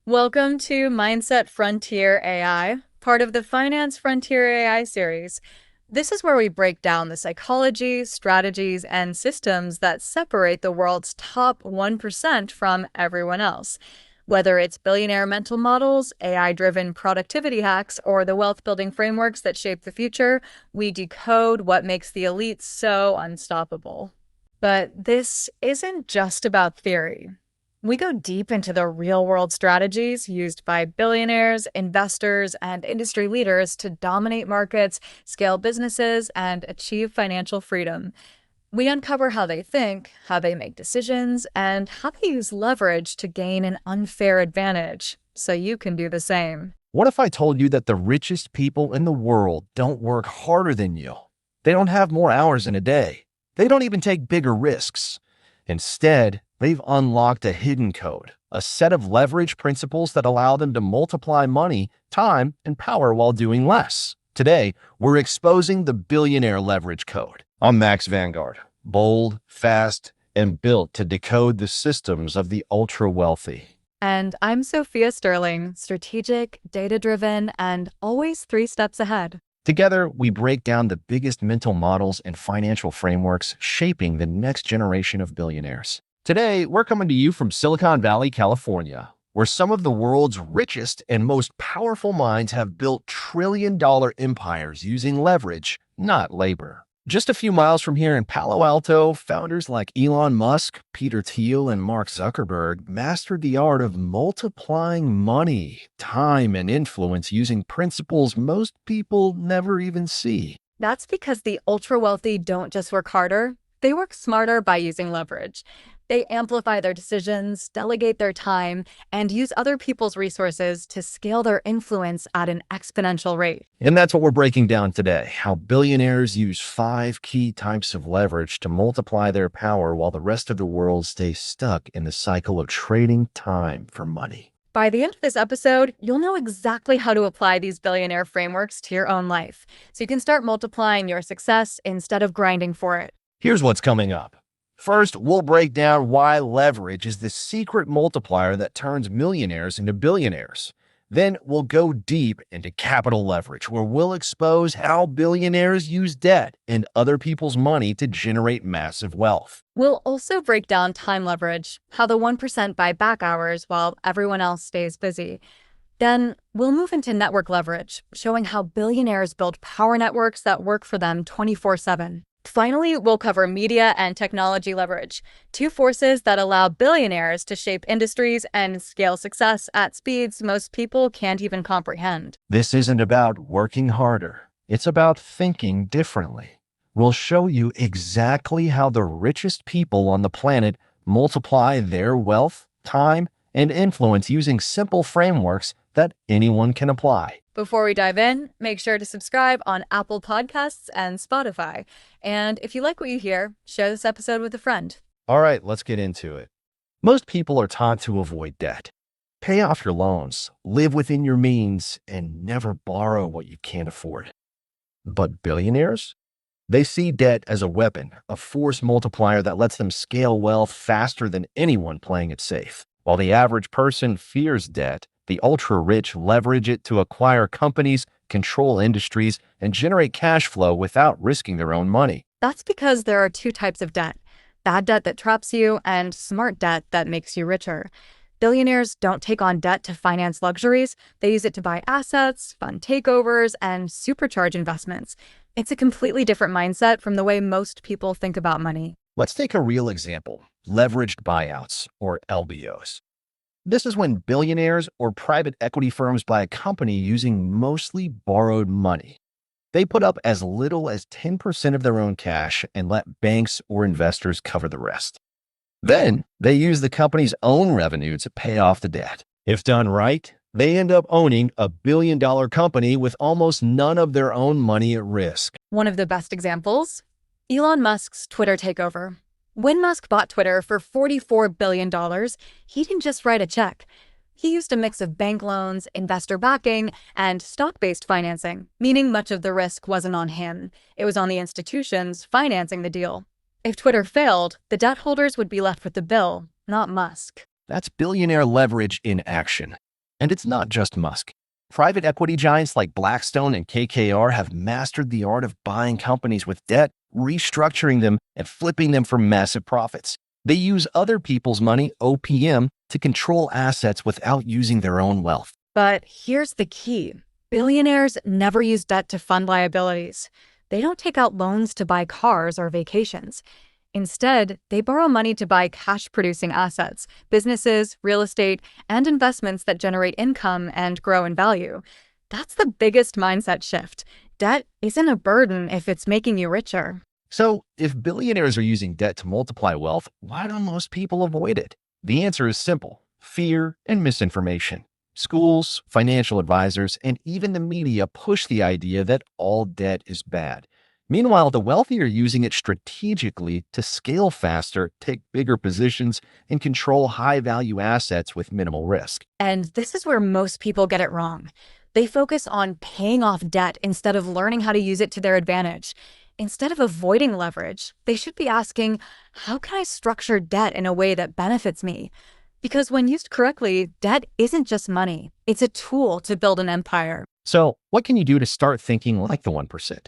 Welcome to Mindset Frontier AI, part of the Finance Frontier AI series. This is where we break down the psychology, strategies, and systems that separate the world's top 1% from everyone else. Whether it's billionaire mental models, AI-driven productivity hacks, or the wealth-building frameworks that shape the future, we decode what makes the elite so unstoppable. But this isn't just about theory. We go deep into the real-world strategies used by billionaires, investors, and industry leaders to dominate markets, scale businesses, and achieve financial freedom. We uncover how they think, how they make decisions, and how they use leverage to gain an unfair advantage, so you can do the same. What if I told you that the richest people in the world don't work harder than you? They don't have more hours in a day. They don't even take bigger risks. Instead, they've unlocked a hidden code, a set of leverage principles that allow them to multiply money, time, and power while doing less. Today, we're exposing the Billionaire leverage code. I'm Max Vanguard, bold, fast, and built to decode the systems of the ultra-wealthy. And I'm Sophia Sterling, strategic, data-driven, and always 3 steps ahead. Together, we break down the biggest mental models and financial frameworks shaping the next generation of billionaires. Today, we're coming to you from Silicon Valley, California, where some of the world's richest and most powerful minds have built trillion-dollar empires using leverage, not labor. Just a few miles from here in Palo Alto, founders like Elon Musk, Peter Thiel, and Mark Zuckerberg mastered the art of multiplying money, time, and influence using principles most people never even see. That's because the ultra-wealthy don't just work harder, they work smarter by using leverage. They amplify their decisions, delegate their time, and use other people's resources to scale their influence at an exponential rate. And that's what we're breaking down today, how billionaires use 5 key types of leverage to multiply their power while the rest of the world stays stuck in the cycle of trading time for money. By the end of this episode, you'll know exactly how to apply these billionaire frameworks to your own life, so you can start multiplying your success instead of grinding for it. Here's what's coming up. First, we'll break down why leverage is the secret multiplier that turns millionaires into billionaires. Then we'll go deep into capital leverage, where we'll expose how billionaires use debt and other people's money to generate massive wealth. We'll also break down time leverage, how the 1% buy back hours while everyone else stays busy. Then we'll move into network leverage, showing how billionaires build power networks that work for them 24/7. Finally, we'll cover media and technology leverage, 2 forces that allow billionaires to shape industries and scale success at speeds most people can't even comprehend. This isn't about working harder. It's about thinking differently. We'll show you exactly how the richest people on the planet multiply their wealth, time, and influence using simple frameworks that anyone can apply. Before we dive in, make sure to subscribe on Apple Podcasts and Spotify. And if you like what you hear, share this episode with a friend. All right, let's get into it. Most people are taught to avoid debt. Pay off your loans, live within your means, and never borrow what you can't afford. But billionaires? They see debt as a weapon, a force multiplier that lets them scale wealth faster than anyone playing it safe. While the average person fears debt, the ultra-rich leverage it to acquire companies, control industries, and generate cash flow without risking their own money. That's because there are 2 types of debt: bad debt that traps you and smart debt that makes you richer. Billionaires don't take on debt to finance luxuries. They use it to buy assets, fund takeovers, and supercharge investments. It's a completely different mindset from the way most people think about money. Let's take a real example: leveraged buyouts, or LBOs. This is when billionaires or private equity firms buy a company using mostly borrowed money. They put up as little as 10% of their own cash and let banks or investors cover the rest. Then they use the company's own revenue to pay off the debt. If done right, they end up owning a billion-dollar company with almost none of their own money at risk. One of the best examples, Elon Musk's Twitter takeover. When Musk bought Twitter for $44 billion, he didn't just write a check. He used a mix of bank loans, investor backing, and stock-based financing, meaning much of the risk wasn't on him. It was on the institutions financing the deal. If Twitter failed, the debt holders would be left with the bill, not Musk. That's billionaire leverage in action. And it's not just Musk. Private equity giants like Blackstone and KKR have mastered the art of buying companies with debt, restructuring them, and flipping them for massive profits. They use other people's money, OPM, to control assets without using their own wealth. But here's the key. Billionaires never use debt to fund liabilities. They don't take out loans to buy cars or vacations. Instead, they borrow money to buy cash-producing assets, businesses, real estate, and investments that generate income and grow in value. That's the biggest mindset shift. Debt isn't a burden if it's making you richer. So, if billionaires are using debt to multiply wealth, why don't most people avoid it? The answer is simple: fear and misinformation. Schools, financial advisors, and even the media push the idea that all debt is bad. Meanwhile, the wealthy are using it strategically to scale faster, take bigger positions, and control high-value assets with minimal risk. And this is where most people get it wrong. They focus on paying off debt instead of learning how to use it to their advantage. Instead of avoiding leverage, they should be asking, how can I structure debt in a way that benefits me? Because when used correctly, debt isn't just money. It's a tool to build an empire. So, what can you do to start thinking like the 1%?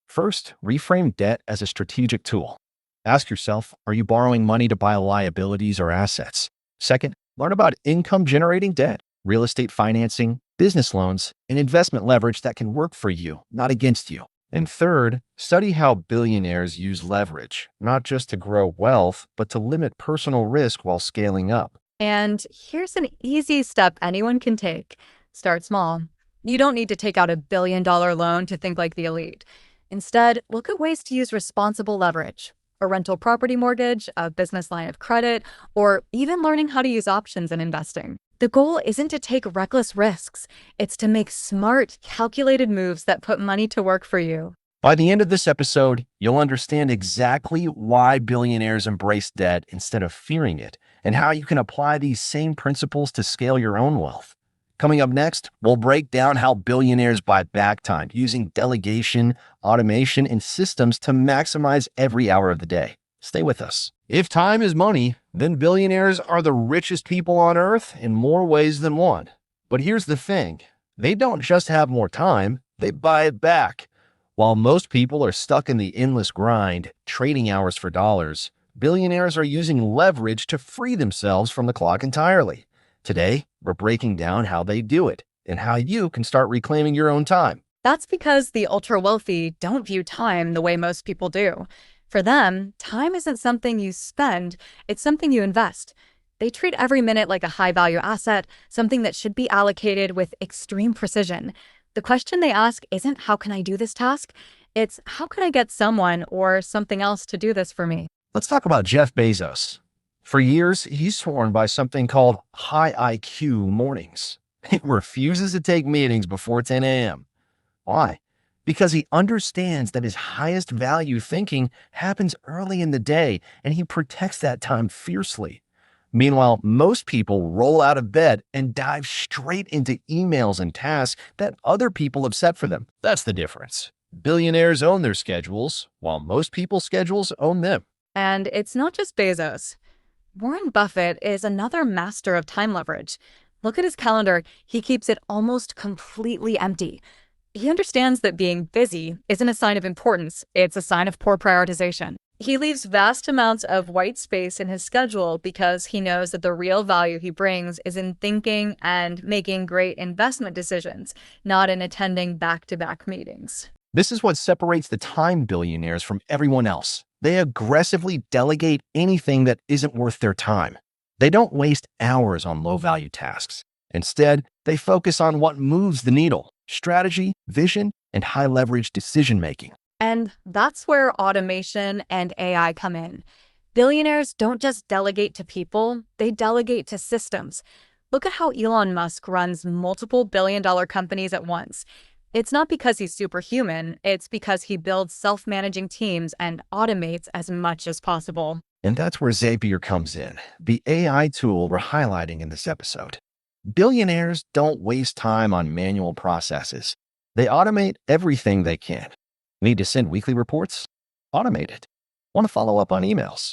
First, reframe debt as a strategic tool. Ask yourself, are you borrowing money to buy liabilities or assets? Second, learn about income-generating debt, real estate financing, business loans, and investment leverage that can work for you, not against you. And third, study how billionaires use leverage, not just to grow wealth, but to limit personal risk while scaling up. And here's an easy step anyone can take. Start small. You don't need to take out $1 billion loan to think like the elite. Instead, look at ways to use responsible leverage: a rental property mortgage, a business line of credit, or even learning how to use options in investing. The goal isn't to take reckless risks. It's to make smart, calculated moves that put money to work for you. By the end of this episode, you'll understand exactly why billionaires embrace debt instead of fearing it, and how you can apply these same principles to scale your own wealth. Coming up next, we'll break down how billionaires buy back time using delegation, automation, and systems to maximize every hour of the day. Stay with us. If time is money, then billionaires are the richest people on earth in more ways than one. But here's the thing. They don't just have more time, they buy it back. While most people are stuck in the endless grind, trading hours for dollars, billionaires are using leverage to free themselves from the clock entirely. Today, we're breaking down how they do it and how you can start reclaiming your own time. That's because the ultra-wealthy don't view time the way most people do. For them, time isn't something you spend, it's something you invest. They treat every minute like a high-value asset, something that should be allocated with extreme precision. The question they ask isn't, how can I do this task? It's, how can I get someone or something else to do this for me? Let's talk about Jeff Bezos. For years, he's sworn by something called high IQ mornings. He refuses to take meetings before 10 a.m. Why? Because he understands that his highest value thinking happens early in the day, and he protects that time fiercely. Meanwhile, most people roll out of bed and dive straight into emails and tasks that other people have set for them. That's the difference. Billionaires own their schedules, while most people's schedules own them. And it's not just Bezos. Warren Buffett is another master of time leverage. Look at his calendar. He keeps it almost completely empty. He understands that being busy isn't a sign of importance. It's a sign of poor prioritization. He leaves vast amounts of white space in his schedule because he knows that the real value he brings is in thinking and making great investment decisions, not in attending back-to-back meetings. This is what separates the time billionaires from everyone else. They aggressively delegate anything that isn't worth their time. They don't waste hours on low-value tasks. Instead, they focus on what moves the needle: strategy, vision, and high-leverage decision-making. And that's where automation and AI come in. Billionaires don't just delegate to people, they delegate to systems. Look at how Elon Musk runs multiple billion-dollar companies at once. It's not because he's superhuman, it's because he builds self-managing teams and automates as much as possible. And that's where Zapier comes in, the AI tool we're highlighting in this episode. Billionaires don't waste time on manual processes. They automate everything they can. Need to send weekly reports? Automate it. Want to follow up on emails?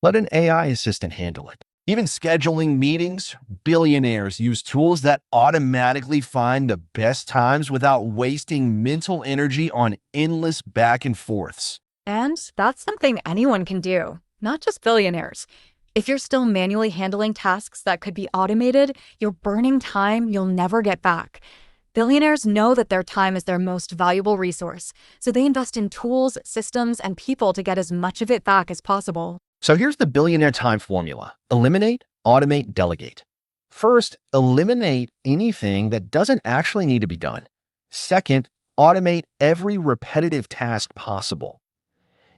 Let an AI assistant handle it. Even scheduling meetings, billionaires use tools that automatically find the best times without wasting mental energy on endless back and forths. And that's something anyone can do, not just billionaires. If you're still manually handling tasks that could be automated, you're burning time you'll never get back. Billionaires know that their time is their most valuable resource, so they invest in tools, systems, and people to get as much of it back as possible. So here's the billionaire time formula. Eliminate, automate, delegate. First, eliminate anything that doesn't actually need to be done. Second, automate every repetitive task possible.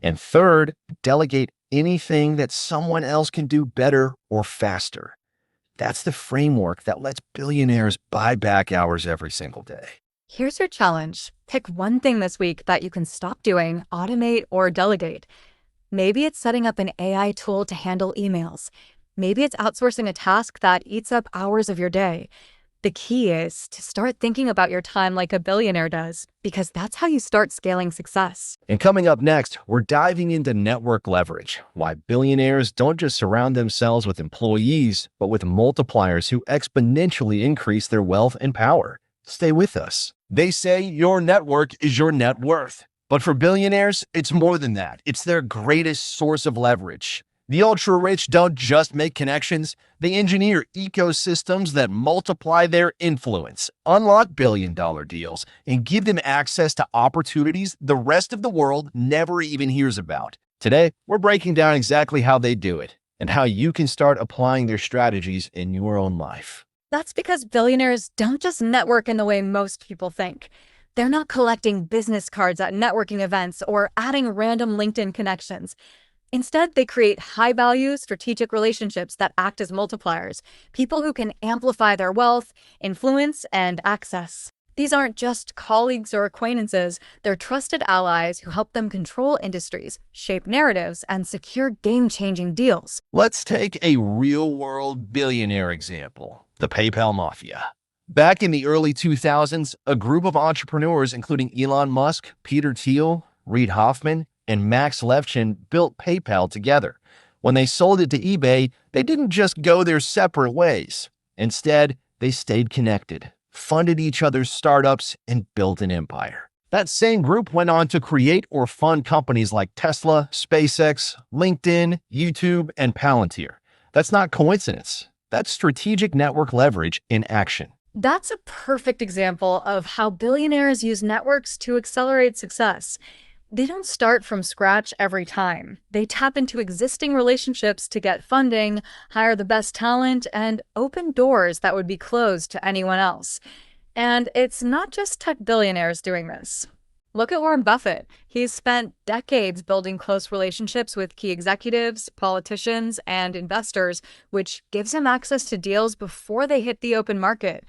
And third, delegate anything that someone else can do better or faster. That's the framework that lets billionaires buy back hours every single day. Here's your challenge. Pick one thing this week that you can stop doing, automate, or delegate. Maybe it's setting up an AI tool to handle emails. Maybe it's outsourcing a task that eats up hours of your day. The key is to start thinking about your time like a billionaire does, because that's how you start scaling success. And coming up next, we're diving into network leverage, why billionaires don't just surround themselves with employees, but with multipliers who exponentially increase their wealth and power. Stay with us. They say your network is your net worth. But for billionaires, it's more than that. It's their greatest source of leverage. The ultra-rich don't just make connections, they engineer ecosystems that multiply their influence, unlock billion-dollar deals, and give them access to opportunities the rest of the world never even hears about. Today, we're breaking down exactly how they do it and how you can start applying their strategies in your own life. That's because billionaires don't just network in the way most people think. They're not collecting business cards at networking events or adding random LinkedIn connections. Instead, they create high-value strategic relationships that act as multipliers, people who can amplify their wealth, influence, and access. These aren't just colleagues or acquaintances, they're trusted allies who help them control industries, shape narratives, and secure game-changing deals. Let's take a real-world billionaire example, the PayPal Mafia. Back in the early 2000s, a group of entrepreneurs, including Elon Musk, Peter Thiel, Reid Hoffman, and Max Levchin, built PayPal together. When they sold it to eBay, they didn't just go their separate ways. Instead, they stayed connected, funded each other's startups, and built an empire. That same group went on to create or fund companies like Tesla, SpaceX, LinkedIn, YouTube, and Palantir. That's not coincidence. That's strategic network leverage in action. That's a perfect example of how billionaires use networks to accelerate success. They don't start from scratch every time. They tap into existing relationships to get funding, hire the best talent, and open doors that would be closed to anyone else. And it's not just tech billionaires doing this. Look at Warren Buffett. He's spent decades building close relationships with key executives, politicians, and investors, which gives him access to deals before they hit the open market.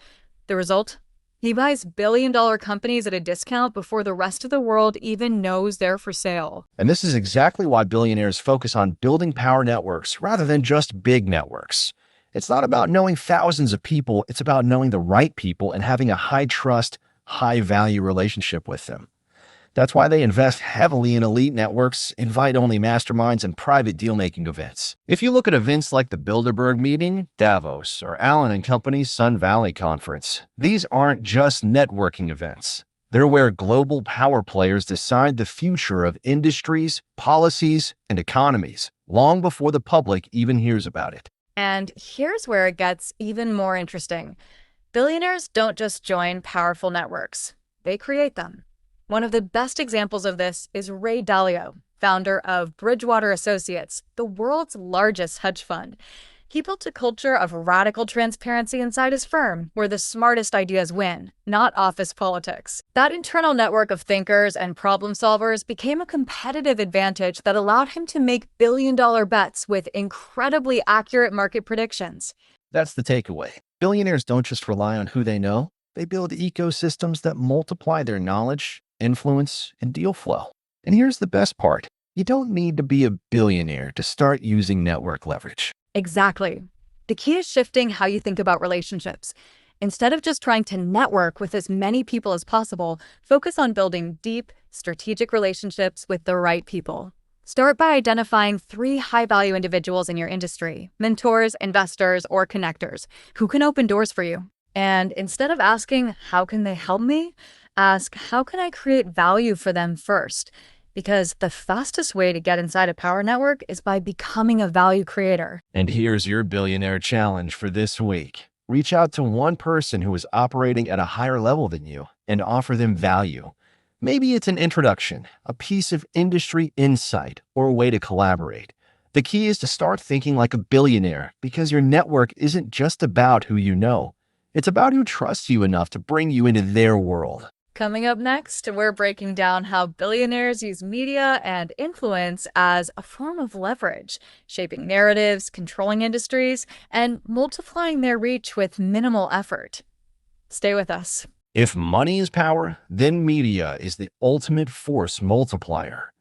The result? He buys billion-dollar companies at a discount before the rest of the world even knows they're for sale. And this is exactly why billionaires focus on building power networks rather than just big networks. It's not about knowing thousands of people, it's about knowing the right people and having a high-trust, high-value relationship with them. That's why they invest heavily in elite networks, invite-only masterminds, and private deal-making events. If you look at events like the Bilderberg meeting, Davos, or Allen & Company's Sun Valley Conference, these aren't just networking events. They're where global power players decide the future of industries, policies, and economies, long before the public even hears about it. And here's where it gets even more interesting. Billionaires don't just join powerful networks. They create them. One of the best examples of this is Ray Dalio, founder of Bridgewater Associates, the world's largest hedge fund. He built a culture of radical transparency inside his firm, where the smartest ideas win, not office politics. That internal network of thinkers and problem solvers became a competitive advantage that allowed him to make billion-dollar bets with incredibly accurate market predictions. That's the takeaway. Billionaires don't just rely on who they know. They build ecosystems that multiply their knowledge, influence, and deal flow. And here's the best part. You don't need to be a billionaire to start using network leverage. Exactly. The key is shifting how you think about relationships. Instead of just trying to network with as many people as possible, focus on building deep, strategic relationships with the right people. Start by identifying 3 high-value individuals in your industry, mentors, investors, or connectors, who can open doors for you. And instead of asking, how can they help me? Ask, how can I create value for them first? Because the fastest way to get inside a power network is by becoming a value creator. And here's your billionaire challenge for this week. Reach out to one person who is operating at a higher level than you and offer them value. Maybe it's an introduction, a piece of industry insight, or a way to collaborate. The key is to start thinking like a billionaire because your network isn't just about who you know. It's about who trusts you enough to bring you into their world. Coming up next, we're breaking down how billionaires use media and influence as a form of leverage, shaping narratives, controlling industries, and multiplying their reach with minimal effort. Stay with us. If money is power, then media is the ultimate force multiplier.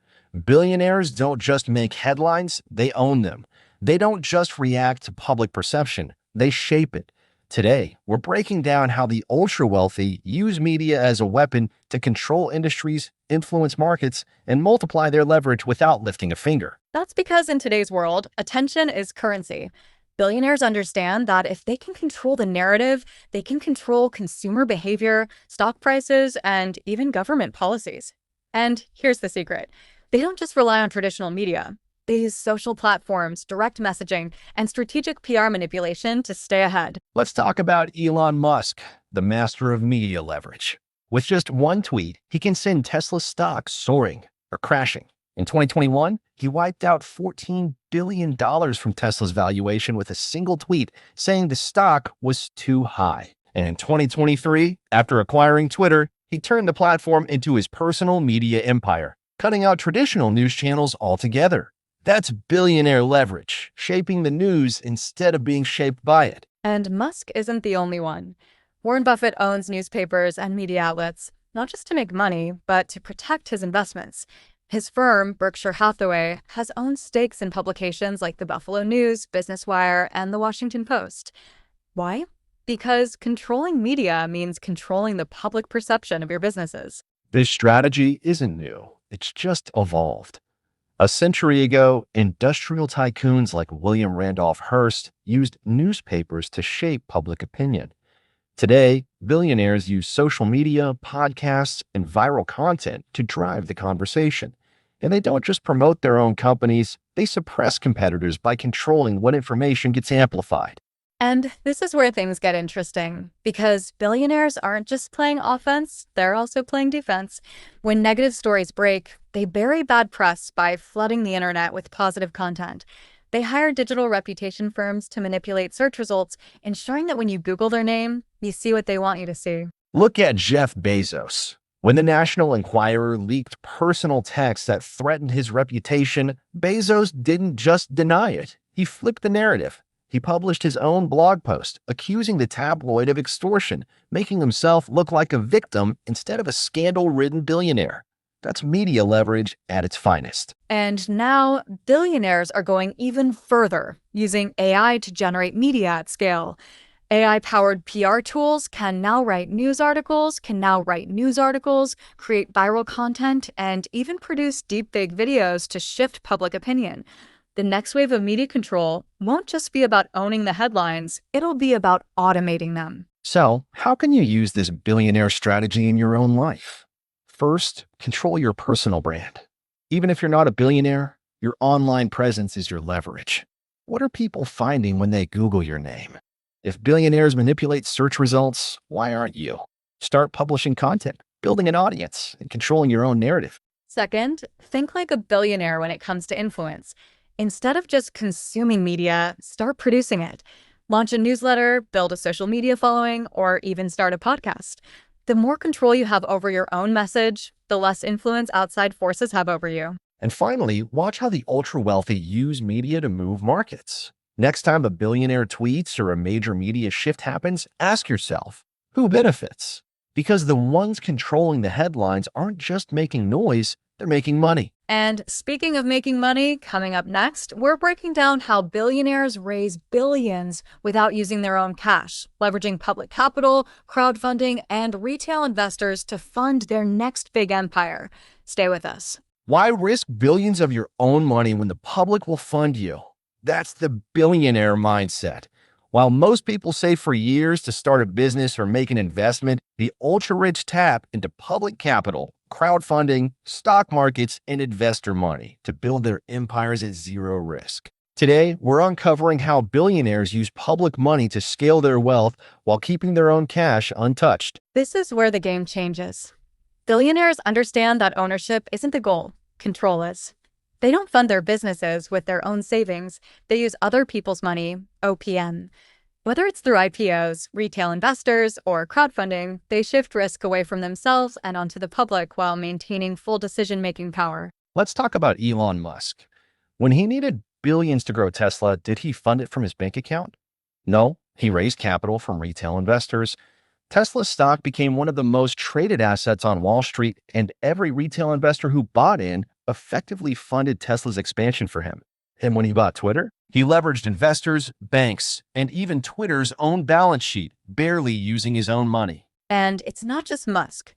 Billionaires don't just make headlines, they own them. They don't just react to public perception, they shape it. Today, we're breaking down how the ultra-wealthy use media as a weapon to control industries, influence markets, and multiply their leverage without lifting a finger. That's because in today's world, attention is currency. Billionaires understand that if they can control the narrative, they can control consumer behavior, stock prices, and even government policies. And here's the secret. They don't just rely on traditional media. They use social platforms, direct messaging, and strategic PR manipulation to stay ahead. Let's talk about Elon Musk, the master of media leverage. With just one tweet, he can send Tesla's stock soaring or crashing. In 2021, he wiped out $14 billion from Tesla's valuation with a single tweet saying the stock was too high. And in 2023, after acquiring Twitter, he turned the platform into his personal media empire, cutting out traditional news channels altogether. That's billionaire leverage, shaping the news instead of being shaped by it. And Musk isn't the only one. Warren Buffett owns newspapers and media outlets, not just to make money, but to protect his investments. His firm, Berkshire Hathaway, has owned stakes in publications like the Buffalo News, Business Wire, and the Washington Post. Why? Because controlling media means controlling the public perception of your businesses. This strategy isn't new, it's just evolved. A century ago, industrial tycoons like William Randolph Hearst used newspapers to shape public opinion. Today, billionaires use social media, podcasts, and viral content to drive the conversation. And they don't just promote their own companies, they suppress competitors by controlling what information gets amplified. And this is where things get interesting, because billionaires aren't just playing offense, they're also playing defense. When negative stories break, they bury bad press by flooding the internet with positive content. They hire digital reputation firms to manipulate search results, ensuring that when you Google their name, you see what they want you to see. Look at Jeff Bezos. When the National Enquirer leaked personal texts that threatened his reputation, Bezos didn't just deny it. He flipped the narrative. He published his own blog post, accusing the tabloid of extortion, making himself look like a victim instead of a scandal-ridden billionaire. That's media leverage at its finest. And now, billionaires are going even further, using AI to generate media at scale. AI-powered PR tools can now write news articles, create viral content, and even produce deepfake videos to shift public opinion. The next wave of media control won't just be about owning the headlines, it'll be about automating them. So, how can you use this billionaire strategy in your own life? First, control your personal brand. Even if you're not a billionaire, your online presence is your leverage. What are people finding when they Google your name? If billionaires manipulate search results, why aren't you? Start publishing content, building an audience, and controlling your own narrative. Second, think like a billionaire when it comes to influence. Instead of just consuming media, start producing it. Launch a newsletter, build a social media following, or even start a podcast. The more control you have over your own message, the less influence outside forces have over you. And finally, watch how the ultra-wealthy use media to move markets. Next time a billionaire tweets or a major media shift happens, ask yourself, who benefits? because the ones controlling the headlines aren't just making noise, they're making money. And speaking of making money, coming up next, we're breaking down how billionaires raise billions without using their own cash, leveraging public capital, crowdfunding, and retail investors to fund their next big empire. Stay with us. Why risk billions of your own money when the public will fund you? That's the billionaire mindset. While most people save for years to start a business or make an investment, the ultra-rich tap into public capital, crowdfunding, stock markets, and investor money to build their empires at zero risk. Today, we're uncovering how billionaires use public money to scale their wealth while keeping their own cash untouched. This is where the game changes. Billionaires understand that ownership isn't the goal, control is. They don't fund their businesses with their own savings. They use other people's money, OPM. Whether it's through IPOs, retail investors, or crowdfunding, they shift risk away from themselves and onto the public while maintaining full decision-making power. Let's talk about Elon Musk. When he needed billions to grow Tesla, did he fund it from his bank account? No, he raised capital from retail investors. Tesla stock became one of the most traded assets on Wall Street, and every retail investor who bought in effectively funded Tesla's expansion for him. And when he bought Twitter, he leveraged investors, banks, and even Twitter's own balance sheet, barely using his own money. And it's not just Musk.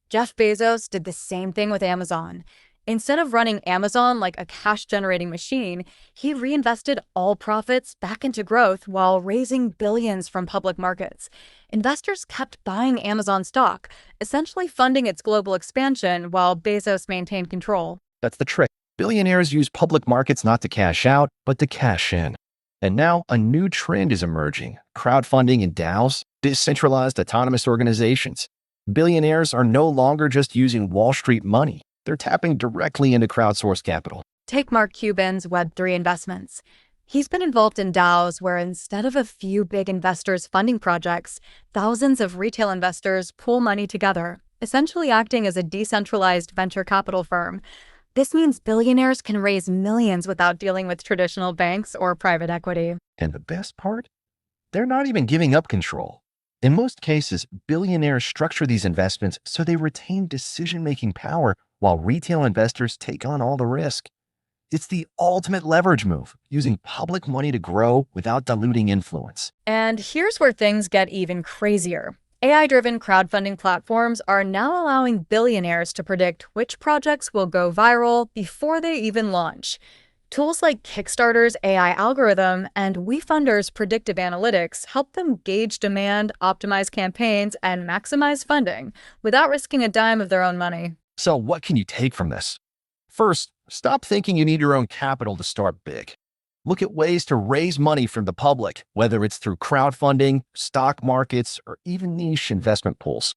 Jeff Bezos did the same thing with Amazon. Instead of running Amazon like a cash-generating machine, he reinvested all profits back into growth while raising billions from public markets. Investors kept buying Amazon stock, essentially funding its global expansion while Bezos maintained control. That's the trick. Billionaires use public markets not to cash out, but to cash in. And now a new trend is emerging: crowdfunding and DAOs, decentralized autonomous organizations. Billionaires are no longer just using Wall Street money. They're tapping directly into crowdsourced capital. Take Mark Cuban's Web3 investments. He's been involved in DAOs where instead of a few big investors funding projects, thousands of retail investors pool money together, essentially acting as a decentralized venture capital firm. This means billionaires can raise millions without dealing with traditional banks or private equity. And the best part? They're not even giving up control. In most cases, billionaires structure these investments so they retain decision-making power while retail investors take on all the risk. It's the ultimate leverage move, using public money to grow without diluting influence. And here's where things get even crazier. AI-driven crowdfunding platforms are now allowing billionaires to predict which projects will go viral before they even launch. Tools like Kickstarter's AI algorithm and WeFunder's predictive analytics help them gauge demand, optimize campaigns, and maximize funding without risking a dime of their own money. So what can you take from this? First, stop thinking you need your own capital to start big. Look at ways to raise money from the public, whether it's through crowdfunding, stock markets, or even niche investment pools.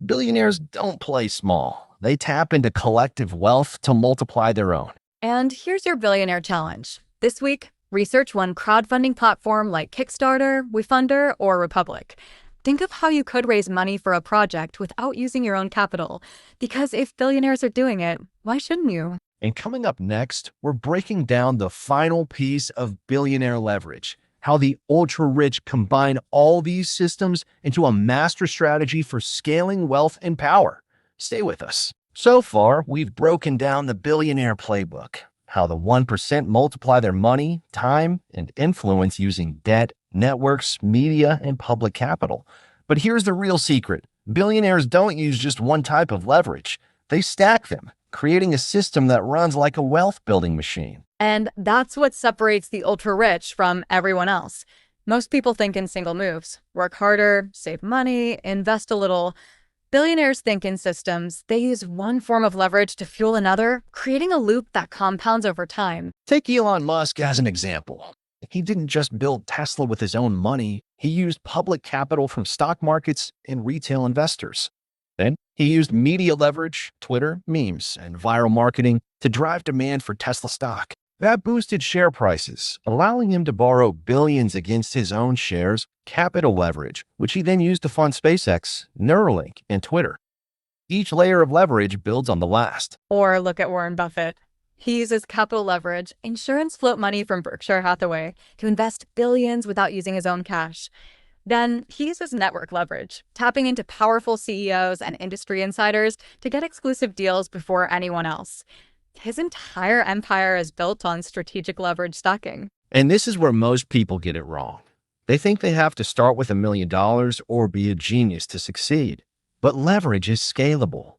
Billionaires don't play small. They tap into collective wealth to multiply their own. And here's your billionaire challenge. This week, research one crowdfunding platform like Kickstarter, WeFunder, or Republic. Think of how you could raise money for a project without using your own capital. Because if billionaires are doing it, why shouldn't you? And coming up next, we're breaking down the final piece of billionaire leverage, how the ultra-rich combine all these systems into a master strategy for scaling wealth and power. Stay with us. So far, we've broken down the billionaire playbook, how the 1% multiply their money, time, and influence using debt, networks, media, and public capital. But here's the real secret. Billionaires don't use just one type of leverage. They stack them, creating a system that runs like a wealth-building machine. And that's what separates the ultra-rich from everyone else. Most people think in single moves. Work harder, save money, invest a little. Billionaires think in systems. They use one form of leverage to fuel another, creating a loop that compounds over time. Take Elon Musk as an example. He didn't just build Tesla with his own money. He used public capital from stock markets and retail investors. Then he used media leverage, Twitter, memes, and viral marketing to drive demand for Tesla stock. That boosted share prices, allowing him to borrow billions against his own shares, capital leverage, which he then used to fund SpaceX, Neuralink, and Twitter. Each layer of leverage builds on the last. Or look at Warren Buffett. He uses capital leverage, insurance float money from Berkshire Hathaway, to invest billions without using his own cash. Then he uses network leverage, tapping into powerful CEOs and industry insiders to get exclusive deals before anyone else. His entire empire is built on strategic leverage stacking. And this is where most people get it wrong. They think they have to start with $1 million or be a genius to succeed. But leverage is scalable.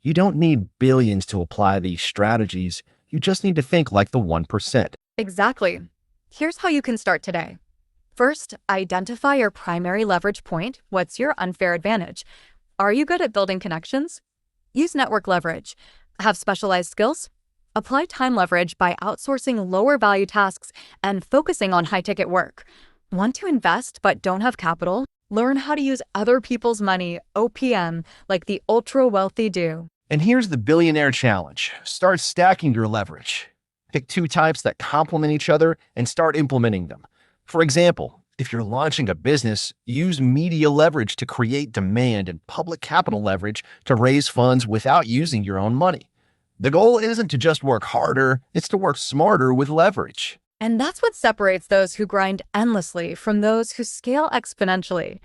You don't need billions to apply these strategies. You just need to think like the 1%. Exactly. Here's how you can start today. First, identify your primary leverage point. What's your unfair advantage? Are you good at building connections? Use network leverage. Have specialized skills? Apply time leverage by outsourcing lower value tasks and focusing on high ticket work. Want to invest but don't have capital? Learn how to use other people's money, OPM, like the ultra wealthy do. And here's the billionaire challenge. Start stacking your leverage. Pick two types that complement each other and start implementing them. For example, if you're launching a business, use media leverage to create demand and public capital leverage to raise funds without using your own money. The goal isn't to just work harder, it's to work smarter with leverage. And that's what separates those who grind endlessly from those who scale exponentially.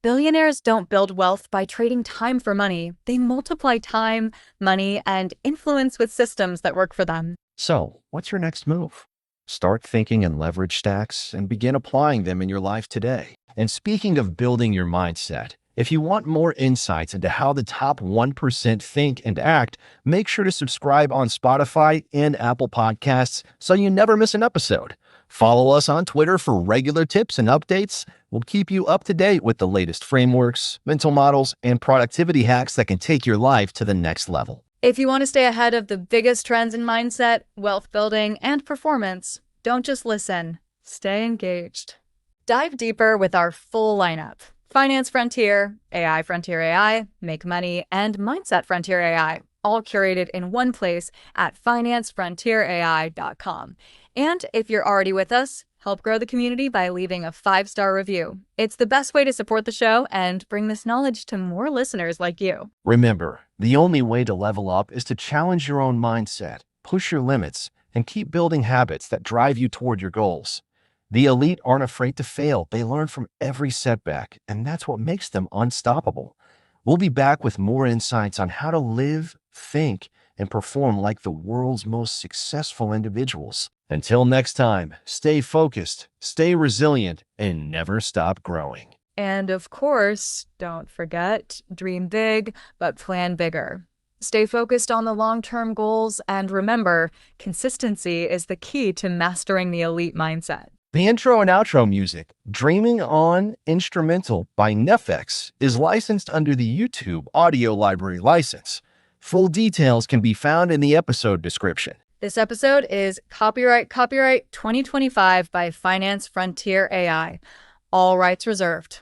Billionaires don't build wealth by trading time for money. They multiply time, money, and influence with systems that work for them. So, what's your next move? Start thinking in leverage stacks and begin applying them in your life today. And speaking of building your mindset, if you want more insights into how the top 1% think and act, make sure to subscribe on Spotify and Apple Podcasts so you never miss an episode. Follow us on Twitter for regular tips and updates. We'll keep you up to date with the latest frameworks, mental models, and productivity hacks that can take your life to the next level. If you want to stay ahead of the biggest trends in mindset, wealth building, and performance, don't just listen, stay engaged. Dive deeper with our full lineup. Finance Frontier, AI Frontier AI, Make Money, and Mindset Frontier AI, all curated in one place at financefrontierai.com. And if you're already with us, help grow the community by leaving a 5-star review. It's the best way to support the show and bring this knowledge to more listeners like you. Remember, the only way to level up is to challenge your own mindset, push your limits, and keep building habits that drive you toward your goals. The elite aren't afraid to fail. They learn from every setback, and that's what makes them unstoppable. We'll be back with more insights on how to live, think, and perform like the world's most successful individuals. Until next time, stay focused, stay resilient, and never stop growing. And of course, don't forget, dream big, but plan bigger. Stay focused on the long-term goals, and remember, consistency is the key to mastering the elite mindset. The intro and outro music, Dreaming On Instrumental by Nefex, is licensed under the YouTube Audio Library license. Full details can be found in the episode description. This episode is copyright 2025 by Finance Frontier AI. All rights reserved.